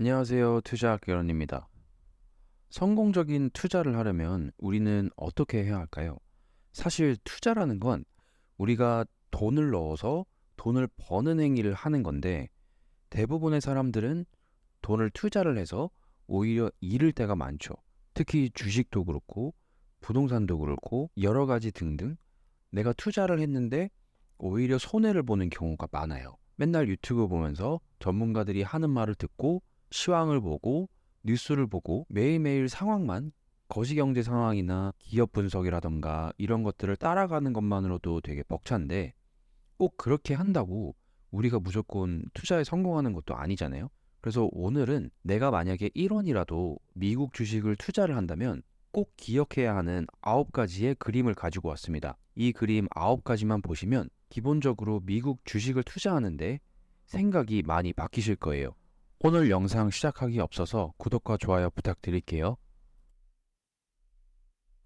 안녕하세요. 투자학개론입니다. 성공적인 투자를 하려면 우리는 어떻게 해야 할까요? 사실 투자라는 건 우리가 돈을 넣어서 돈을 버는 행위를 하는 건데 대부분의 사람들은 돈을 투자를 해서 오히려 잃을 때가 많죠. 특히 주식도 그렇고 부동산도 그렇고 여러 가지 등등 내가 투자를 했는데 오히려 손해를 보는 경우가 많아요. 맨날 유튜브 보면서 전문가들이 하는 말을 듣고 시황을 보고 뉴스를 보고 매일매일 상황만 거시경제 상황이나 기업 분석이라던가 이런 것들을 따라가는 것만으로도 되게 벅찬데 꼭 그렇게 한다고 우리가 무조건 투자에 성공하는 것도 아니잖아요. 그래서 오늘은 내가 만약에 1원이라도 미국 주식을 투자를 한다면 꼭 기억해야 하는 9가지의 그림을 가지고 왔습니다. 이 그림 9가지만 보시면 기본적으로 미국 주식을 투자하는데 생각이 많이 바뀌실 거예요. 오늘 영상 시작하기 앞서서 구독과 좋아요 부탁드릴게요.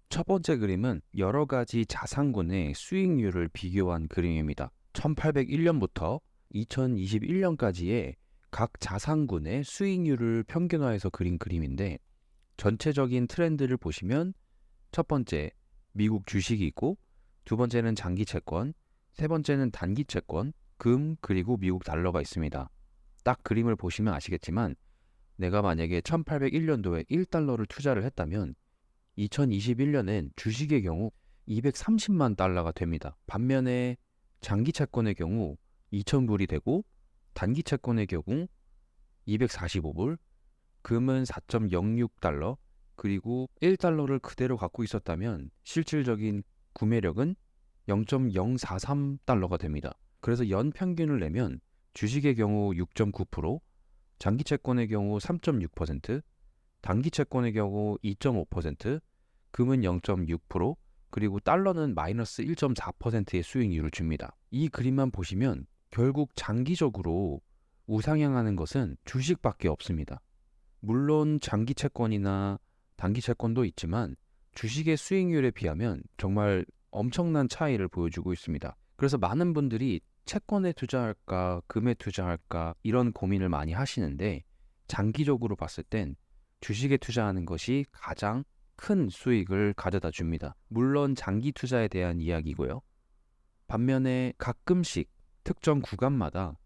첫 번째 그림은 여러 가지 자산군의 수익률을 비교한 그림입니다. 1801년부터 2021년까지의 각 자산군의 수익률을 평균화해서 그린 그림인데 전체적인 트렌드를 보시면 첫 번째 미국 주식이 있고 두 번째는 장기 채권, 세 번째는 단기 채권, 금 그리고 미국 달러가 있습니다. 딱 그림을 보시면 아시겠지만 내가 만약에 1801년도에 1달러를 투자를 했다면 2021년엔 주식의 경우 230만 달러가 됩니다. 반면에 장기 채권의 경우 2,000불이 되고 단기 채권의 경우 245불, 금은 4.06달러, 그리고 1달러를 그대로 갖고 있었다면 실질적인 구매력은 0.043달러가 됩니다. 그래서 연 평균을 내면 주식의 경우 6.9%, 장기 채권의 경우 3.6%, 단기 채권의 경우 2.5%, 금은 0.6%, 그리고 달러는 마이너스 1.4%의 수익률을 줍니다. 이 그림만 보시면 결국 장기적으로 우상향하는 것은 주식밖에 없습니다. 물론 장기 채권이나 단기 채권도 있지만 주식의 수익률에 비하면 정말 엄청난 차이를 보여주고 있습니다. 그래서 많은 분들이 채권에 투자할까, 금에 투자할까 이런 고민을 많이 하시는데 장기적으로 봤을 땐 주식에 투자하는 것이 가장 큰 수익을 가져다 줍니다. 물론 장기 투자에 대한 이야기고요. 반면에 가끔씩 특정 구간마다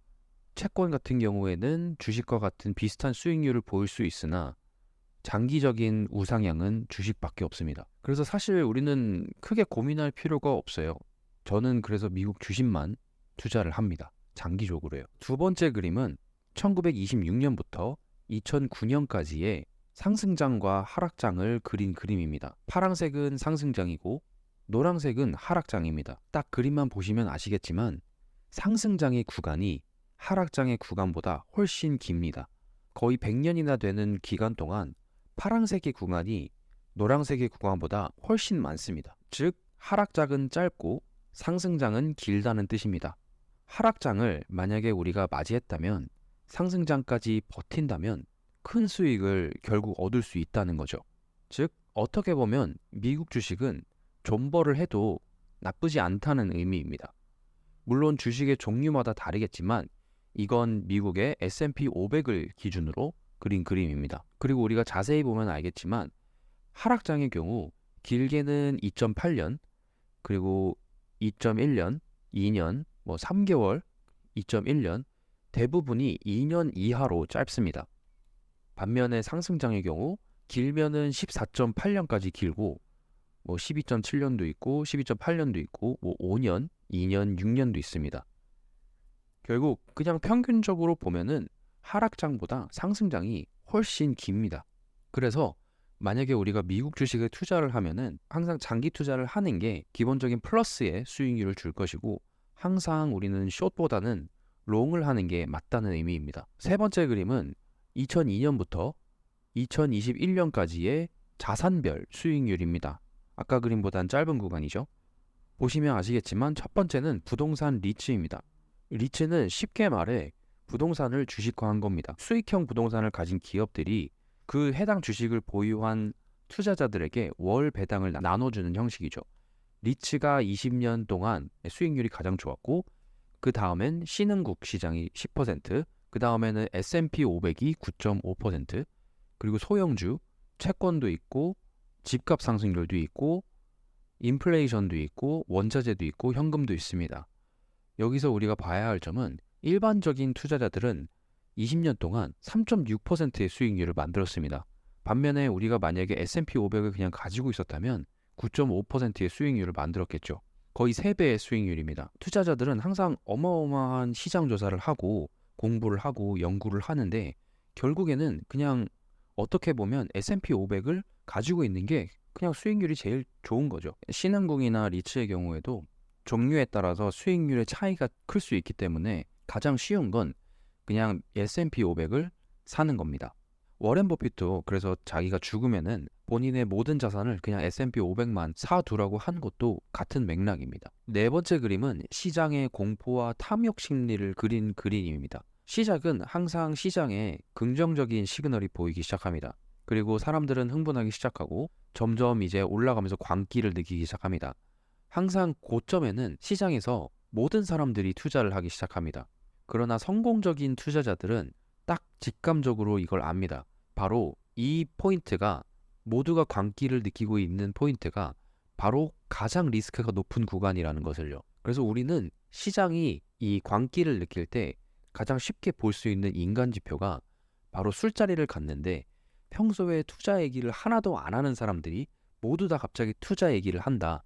채권 같은 경우에는 주식과 같은 비슷한 수익률을 보일 수 있으나 장기적인 우상향은 주식밖에 없습니다. 그래서 사실 우리는 크게 고민할 필요가 없어요. 저는 그래서 미국 주식만 투자를 합니다. 장기적으로요. 두 번째 그림은 1926년부터 2009년까지의 상승장과 하락장을 그린 그림입니다. 파란색은 상승장이고 노란색은 하락장입니다. 딱 그림만 보시면 아시겠지만 상승장의 구간이 하락장의 구간보다 훨씬 깁니다. 거의 100년이나 되는 기간 동안 파란색의 구간이 노란색의 구간보다 훨씬 많습니다. 즉 하락장은 짧고 상승장은 길다는 뜻입니다. 하락장을 만약에 우리가 맞이했다면 상승장까지 버틴다면 큰 수익을 결국 얻을 수 있다는 거죠. 즉 어떻게 보면 미국 주식은 존버를 해도 나쁘지 않다는 의미입니다. 물론 주식의 종류마다 다르겠지만 이건 미국의 S&P 500을 기준으로 그린 그림입니다. 그리고 우리가 자세히 보면 알겠지만 하락장의 경우 길게는 2.8년, 그리고 2.1년, 2년, 3개월, 2.1년, 대부분이 2년 이하로 짧습니다. 반면에 상승장의 경우 길면은 14.8년까지 길고 12.7년도 있고 12.8년도 있고 5년, 2년, 6년도 있습니다. 결국 그냥 평균적으로 보면은 하락장보다 상승장이 훨씬 깁니다. 그래서 만약에 우리가 미국 주식에 투자를 하면은 항상 장기 투자를 하는 게 기본적인 플러스의 수익률을 줄 것이고 항상 우리는 숏보다는 롱을 하는 게 맞다는 의미입니다. 세 번째 그림은 2002년부터 2021년까지의 자산별 수익률입니다. 아까 그림보단 짧은 구간이죠. 보시면 아시겠지만 첫 번째는 부동산 리츠입니다. 리츠는 쉽게 말해 부동산을 주식화한 겁니다. 수익형 부동산을 가진 기업들이 그 해당 주식을 보유한 투자자들에게 월 배당을 나눠주는 형식이죠. 리츠가 20년 동안 수익률이 가장 좋았고 그 다음엔 신흥국 시장이 10%, 그 다음에는 S&P 500이 9.5%, 그리고 소형주, 채권도 있고, 집값 상승률도 있고, 인플레이션도 있고, 원자재도 있고, 현금도 있습니다. 여기서 우리가 봐야 할 점은 일반적인 투자자들은 20년 동안 3.6%의 수익률을 만들었습니다. 반면에 우리가 만약에 S&P 500을 그냥 가지고 있었다면 9.5%의 수익률을 만들었겠죠. 거의 3배의 수익률입니다. 투자자들은 항상 어마어마한 시장 조사를 하고 공부를 하고 연구를 하는데 결국에는 그냥 어떻게 보면 S&P 500을 가지고 있는 게 그냥 수익률이 제일 좋은 거죠. 신흥국이나 리츠의 경우에도 종류에 따라서 수익률의 차이가 클 수 있기 때문에 가장 쉬운 건 그냥 S&P 500을 사는 겁니다. 워렌 버핏도 그래서 자기가 죽으면은 본인의 모든 자산을 그냥 S&P 500만 사두라고 한 것도 같은 맥락입니다. 네 번째 그림은 시장의 공포와 탐욕 심리를 그린 그림입니다. 시작은 항상 시장에 긍정적인 시그널이 보이기 시작합니다. 그리고 사람들은 흥분하기 시작하고 점점 이제 올라가면서 광기를 느끼기 시작합니다. 항상 고점에는 시장에서 모든 사람들이 투자를 하기 시작합니다. 그러나 성공적인 투자자들은 딱 직감적으로 이걸 압니다. 바로 이 포인트가 모두가 광기를 느끼고 있는 포인트가 바로 가장 리스크가 높은 구간이라는 것을요. 그래서 우리는 시장이 이 광기를 느낄 때 가장 쉽게 볼 수 있는 인간 지표가 바로 술자리를 갔는데 평소에 투자 얘기를 하나도 안 하는 사람들이 모두 다 갑자기 투자 얘기를 한다.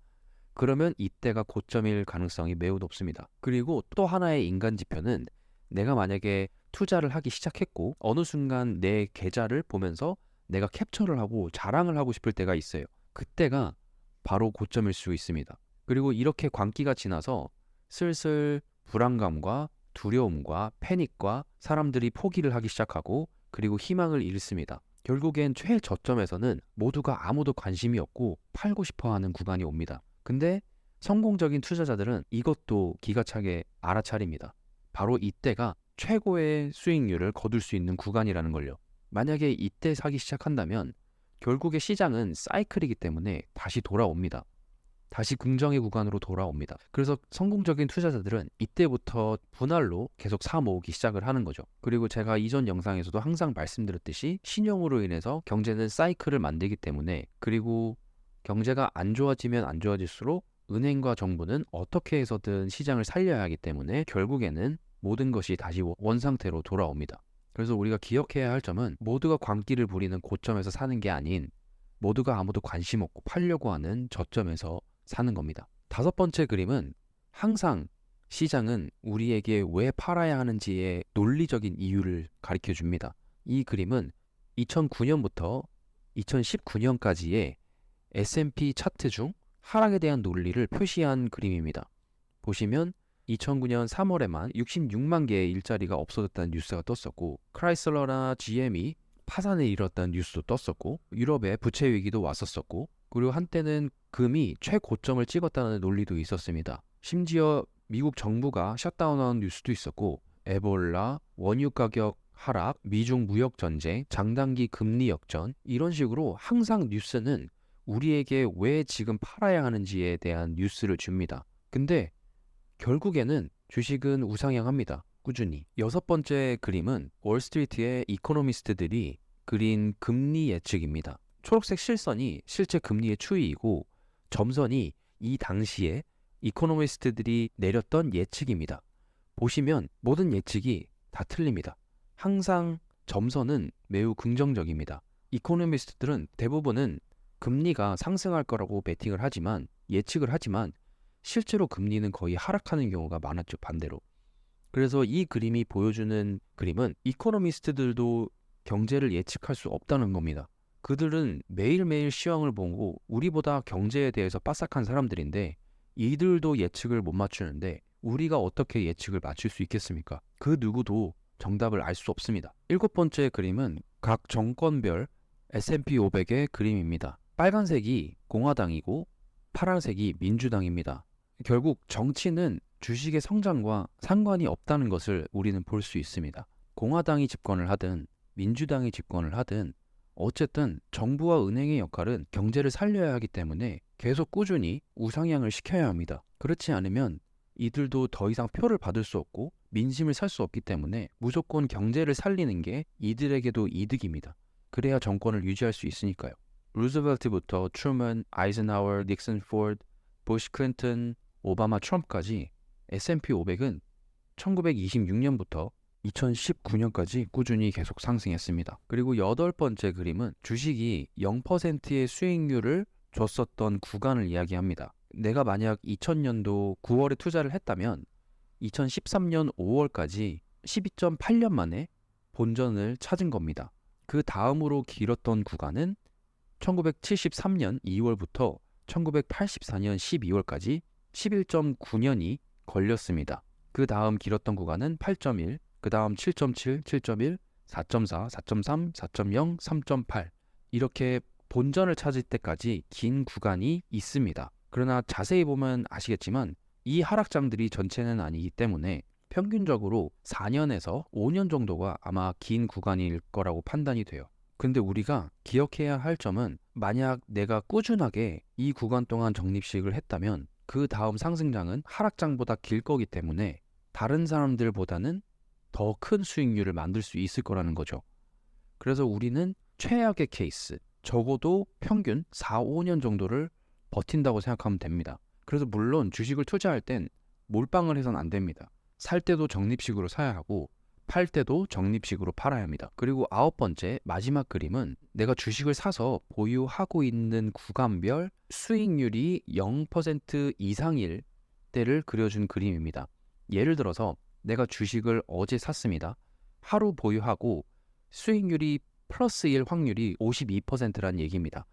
그러면 이때가 고점일 가능성이 매우 높습니다. 그리고 또 하나의 인간 지표는 내가 만약에 투자를 하기 시작했고 어느 순간 내 계좌를 보면서 내가 캡처를 하고 자랑을 하고 싶을 때가 있어요. 그때가 바로 고점일 수 있습니다. 그리고 이렇게 광기가 지나서 슬슬 불안감과 두려움과 패닉과 사람들이 포기를 하기 시작하고 그리고 희망을 잃습니다. 결국엔 최저점에서는 모두가 아무도 관심이 없고 팔고 싶어하는 구간이 옵니다. 근데 성공적인 투자자들은 이것도 기가 차게 알아차립니다. 바로 이때가 최고의 수익률을 거둘 수 있는 구간이라는 걸요. 만약에 이때 사기 시작한다면 결국에 시장은 사이클이기 때문에 다시 돌아옵니다. 다시 긍정의 구간으로 돌아옵니다. 그래서 성공적인 투자자들은 이때부터 분할로 계속 사 모으기 시작을 하는 거죠. 그리고 제가 이전 영상에서도 항상 말씀드렸듯이 신용으로 인해서 경제는 사이클을 만들기 때문에 그리고 경제가 안 좋아지면 안 좋아질수록 은행과 정부는 어떻게 해서든 시장을 살려야 하기 때문에 결국에는 모든 것이 다시 원상태로 돌아옵니다. 그래서 우리가 기억해야 할 점은 모두가 광기를 부리는 고점에서 사는 게 아닌 모두가 아무도 관심 없고 팔려고 하는 저점에서 사는 겁니다. 다섯 번째 그림은 항상 시장은 우리에게 왜 팔아야 하는지의 논리적인 이유를 가르쳐 줍니다. 이 그림은 2009년부터 2019년까지의 S&P 차트 중 하락에 대한 논리를 표시한 그림입니다. 보시면 2009년 3월에만 66만 개의 일자리가 없어졌다는 뉴스가 떴었고 크라이슬러나 GM이 파산을 이뤘다는 뉴스도 떴었고 유럽에 부채 위기도 왔었었고 그리고 한때는 금이 최고점을 찍었다는 논리도 있었습니다. 심지어 미국 정부가 셧다운한 뉴스도 있었고 에볼라, 원유 가격 하락, 미중 무역 전쟁, 장단기 금리 역전 이런 식으로 항상 뉴스는 우리에게 왜 지금 팔아야 하는지에 대한 뉴스를 줍니다. 근데 결국에는 주식은 우상향합니다. 꾸준히. 여섯 번째 그림은 월스트리트의 이코노미스트들이 그린 금리 예측입니다. 초록색 실선이 실제 금리의 추이이고 점선이 이 당시에 이코노미스트들이 내렸던 예측입니다. 보시면 모든 예측이 다 틀립니다. 항상 점선은 매우 긍정적입니다. 이코노미스트들은 대부분은 금리가 상승할 거라고 베팅을 하지만 예측을 하지만 실제로 금리는 거의 하락하는 경우가 많았죠. 반대로. 그래서 이 그림이 보여주는 그림은 이코노미스트들도 경제를 예측할 수 없다는 겁니다. 그들은 매일매일 시황을 보고 우리보다 경제에 대해서 빠삭한 사람들인데 이들도 예측을 못 맞추는데 우리가 어떻게 예측을 맞출 수 있겠습니까? 그 누구도 정답을 알 수 없습니다. 일곱 번째 그림은 각 정권별 S&P 500의 그림입니다. 빨간색이 공화당이고 파란색이 민주당입니다. 결국 정치는 주식의 성장과 상관이 없다는 것을 우리는 볼 수 있습니다. 공화당이 집권을 하든 민주당이 집권을 하든 어쨌든 정부와 은행의 역할은 경제를 살려야 하기 때문에 계속 꾸준히 우상향을 시켜야 합니다. 그렇지 않으면 이들도 더 이상 표를 받을 수 없고 민심을 살 수 없기 때문에 무조건 경제를 살리는 게 이들에게도 이득입니다. 그래야 정권을 유지할 수 있으니까요. 루즈벨트부터 트루먼, 아이젠하워, 닉슨, 포드, 부시, 클린턴, 오바마, 트럼프까지 S&P 500은 1926년부터 2019년까지 꾸준히 계속 상승했습니다. 그리고 여덟 번째 그림은 주식이 0%의 수익률을 줬었던 구간을 이야기합니다. 내가 만약 2000년도 9월에 투자를 했다면 2013년 5월까지 12.8년 만에 본전을 찾은 겁니다. 그 다음으로 길었던 구간은 1973년 2월부터 1984년 12월까지 11.9년이 걸렸습니다. 그 다음 길었던 구간은 8.1, 그 다음 7.7, 7.1, 4.4, 4.3, 4.0, 3.8 이렇게 본전을 찾을 때까지 긴 구간이 있습니다. 그러나 자세히 보면 아시겠지만 이 하락장들이 전체는 아니기 때문에 평균적으로 4년에서 5년 정도가 아마 긴 구간일 거라고 판단이 돼요. 근데 우리가 기억해야 할 점은 만약 내가 꾸준하게 이 구간 동안 적립식을 했다면 그 다음 상승장은 하락장보다 길 거기 때문에 다른 사람들보다는 더 큰 수익률을 만들 수 있을 거라는 거죠. 그래서 우리는 최악의 케이스, 적어도 평균 4, 5년 정도를 버틴다고 생각하면 됩니다. 그래서 물론 주식을 투자할 땐 몰빵을 해서는 안 됩니다. 살 때도 적립식으로 사야 하고 팔 때도 적립식으로 팔아야 합니다. 그리고 아홉 번째 마지막 그림은 내가 주식을 사서 보유하고 있는 구간별 수익률이 0% 이상일 때를 그려준 그림입니다. 예를 들어서 내가 주식을 어제 샀습니다. 하루 보유하고 수익률이 플러스 1 확률이 52%란 얘기입니다.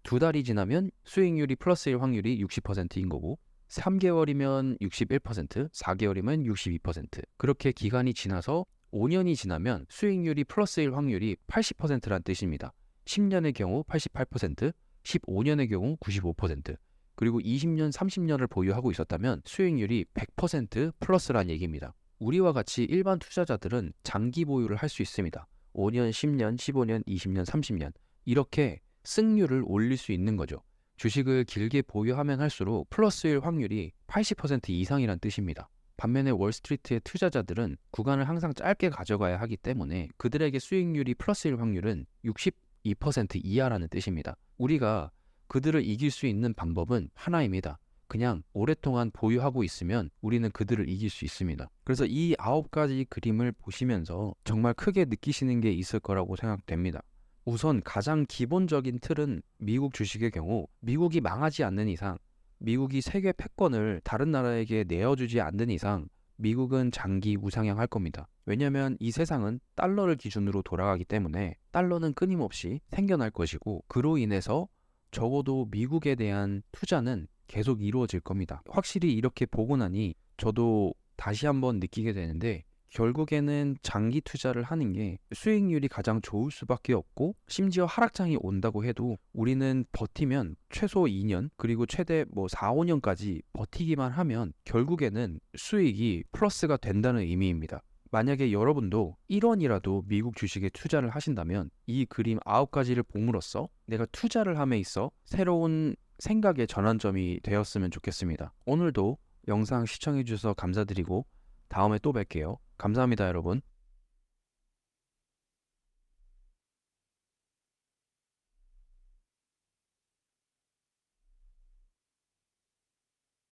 두 달이 지나면 수익률이 플러스 1 확률이 60%인 거고 3개월이면 61%, 4개월이면 62%. 그렇게 기간이 지나서 5년이 지나면 수익률이 플러스 1 확률이 80%란 뜻입니다. 10년의 경우 88%, 15년의 경우 95%, 그리고 20년, 30년을 보유하고 있었다면 수익률이 100% 플러스란 얘기입니다. 우리와 같이 일반 투자자들은 장기 보유를 할 수 있습니다. 5년, 10년, 15년, 20년, 30년 이렇게 승률을 올릴 수 있는 거죠. 주식을 길게 보유하면 할수록 플러스 1 확률이 80% 이상이란 뜻입니다. 반면에 월스트리트의 투자자들은 구간을 항상 짧게 가져가야 하기 때문에 그들에게 수익률이 플러스 1 확률은 62% 이하라는 뜻입니다. 우리가 그들을 이길 수 있는 방법은 하나입니다. 그냥 오랫동안 보유하고 있으면 우리는 그들을 이길 수 있습니다. 그래서 이 9가지 그림을 보시면서 정말 크게 느끼시는 게 있을 거라고 생각됩니다. 우선 가장 기본적인 틀은 미국 주식의 경우 미국이 망하지 않는 이상, 미국이 세계 패권을 다른 나라에게 내어주지 않는 이상 미국은 장기 우상향할 겁니다. 왜냐하면 이 세상은 달러를 기준으로 돌아가기 때문에 달러는 끊임없이 생겨날 것이고 그로 인해서 적어도 미국에 대한 투자는 계속 이루어질 겁니다. 확실히 이렇게 보고 나니 저도 다시 한번 느끼게 되는데 결국에는 장기 투자를 하는 게 수익률이 가장 좋을 수밖에 없고 심지어 하락장이 온다고 해도 우리는 버티면 최소 2년 그리고 최대 4, 5년까지 버티기만 하면 결국에는 수익이 플러스가 된다는 의미입니다. 만약에 여러분도 1원이라도 미국 주식에 투자를 하신다면 이 그림 9가지를 봄으로써 내가 투자를 함에 있어 새로운 생각의 전환점이 되었으면 좋겠습니다. 오늘도 영상 시청해 주셔서 감사드리고 다음에 또 뵐게요. 감사합니다, 여러분.